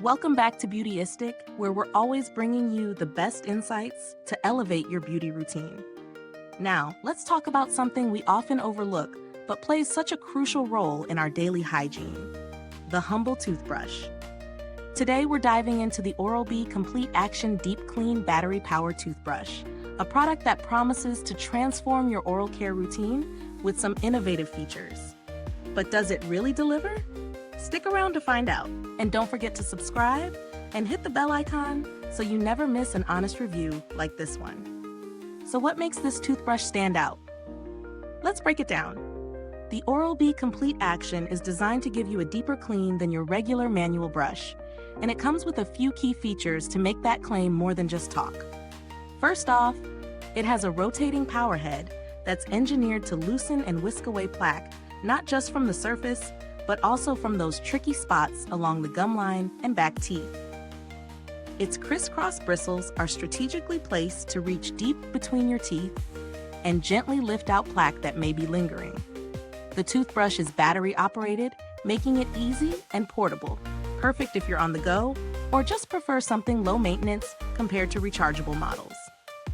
Welcome back to Beautyistic, where we're always bringing you the best insights to elevate your beauty routine. Now, let's talk about something we often overlook, but plays such a crucial role in our daily hygiene: the humble toothbrush. Today, we're diving into the Oral-B Complete Action Deep Clean Battery-Powered Toothbrush, a product that promises to transform your oral care routine with some innovative features. But does it really deliver? Stick around to find out. And don't forget to subscribe and hit the bell icon so you never miss an honest review like this one. So what makes this toothbrush stand out? Let's break it down. The Oral-B Complete Action is designed to give you a deeper clean than your regular manual brush, and it comes with a few key features to make that claim more than just talk. First off, it has a rotating power head that's engineered to loosen and whisk away plaque, not just from the surface, but also from those tricky spots along the gum line and back teeth. Its CrissCross bristles are strategically placed to reach deep between your teeth and gently lift out plaque that may be lingering. The toothbrush is battery operated, making it easy and portable, perfect if you're on the go or just prefer something low maintenance compared to rechargeable models.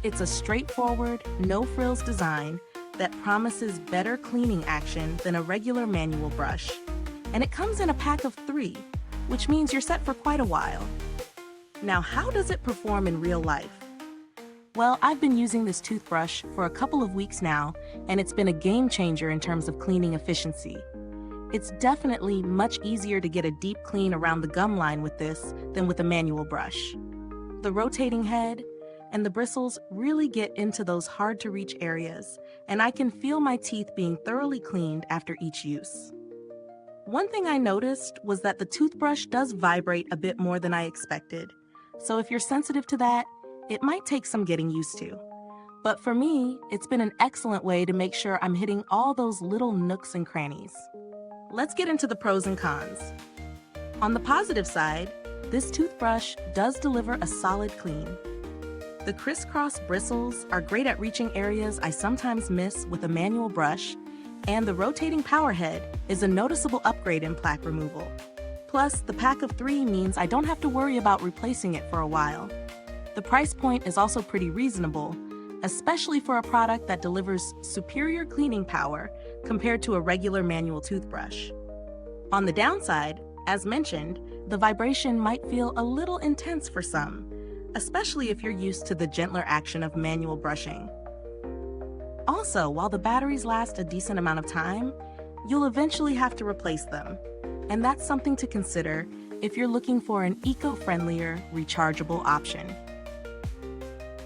It's a straightforward, no-frills design that promises better cleaning action than a regular manual brush. And it comes in a pack of 3, which means you're set for quite a while. Now, how does it perform in real life? Well, I've been using this toothbrush for a couple of weeks now, and it's been a game changer in terms of cleaning efficiency. It's definitely much easier to get a deep clean around the gum line with this than with a manual brush. The rotating head and the bristles really get into those hard-to-reach areas, and I can feel my teeth being thoroughly cleaned after each use. One thing I noticed was that the toothbrush does vibrate a bit more than I expected, so if you're sensitive to that, it might take some getting used to. But for me, it's been an excellent way to make sure I'm hitting all those little nooks and crannies. Let's get into the pros and cons. On the positive side, this toothbrush does deliver a solid clean. The CrissCross bristles are great at reaching areas I sometimes miss with a manual brush, and the rotating power head is a noticeable upgrade in plaque removal. Plus, the pack of 3 means I don't have to worry about replacing it for a while. The price point is also pretty reasonable, especially for a product that delivers superior cleaning power compared to a regular manual toothbrush. On the downside, as mentioned, the vibration might feel a little intense for some, especially if you're used to the gentler action of manual brushing. Also, while the batteries last a decent amount of time, you'll eventually have to replace them. And that's something to consider if you're looking for an eco-friendlier, rechargeable option.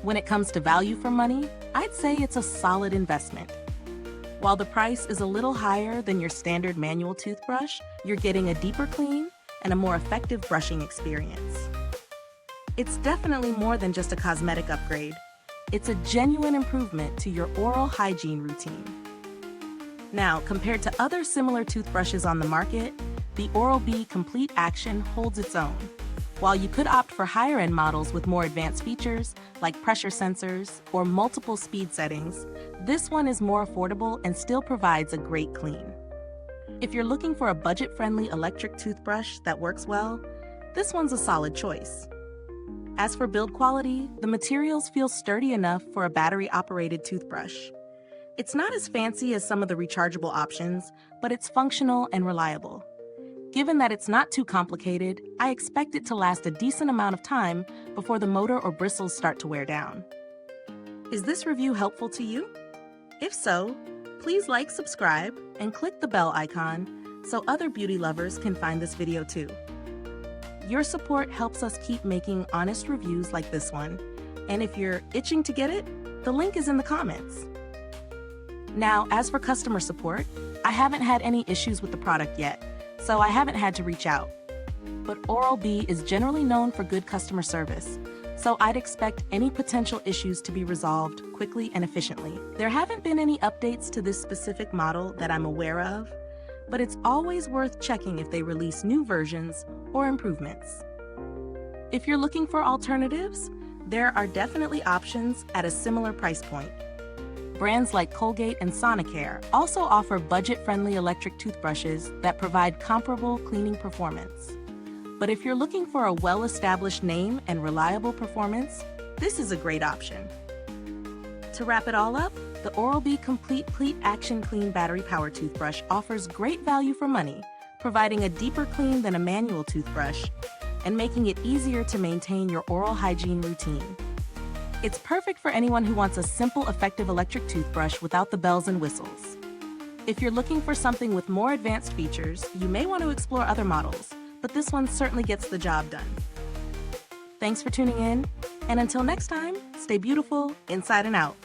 When it comes to value for money, I'd say it's a solid investment. While the price is a little higher than your standard manual toothbrush, you're getting a deeper clean and a more effective brushing experience. It's definitely more than just a cosmetic upgrade. It's a genuine improvement to your oral hygiene routine. Now, compared to other similar toothbrushes on the market, the Oral-B Complete Action holds its own. While you could opt for higher-end models with more advanced features, like pressure sensors or multiple speed settings, this one is more affordable and still provides a great clean. If you're looking for a budget-friendly electric toothbrush that works well, this one's a solid choice. As for build quality, the materials feel sturdy enough for a battery-operated toothbrush. It's not as fancy as some of the rechargeable options, but it's functional and reliable. Given that it's not too complicated, I expect it to last a decent amount of time before the motor or bristles start to wear down. Is this review helpful to you? If so, please like, subscribe, and click the bell icon so other beauty lovers can find this video too. Your support helps us keep making honest reviews like this one, and if you're itching to get it, the link is in the comments. Now, as for customer support, I haven't had any issues with the product yet, so I haven't had to reach out. But Oral-B is generally known for good customer service, so I'd expect any potential issues to be resolved quickly and efficiently. There haven't been any updates to this specific model that I'm aware of, but it's always worth checking if they release new versions or improvements. If you're looking for alternatives, there are definitely options at a similar price point. Brands like Colgate and Sonicare also offer budget-friendly electric toothbrushes that provide comparable cleaning performance. But if you're looking for a well-established name and reliable performance, this is a great option. To wrap it all up, the Oral-B Complete Action Clean Battery Power Toothbrush offers great value for money, providing a deeper clean than a manual toothbrush and making it easier to maintain your oral hygiene routine. It's perfect for anyone who wants a simple, effective electric toothbrush without the bells and whistles. If you're looking for something with more advanced features, you may want to explore other models, but this one certainly gets the job done. Thanks for tuning in, and until next time, stay beautiful inside and out.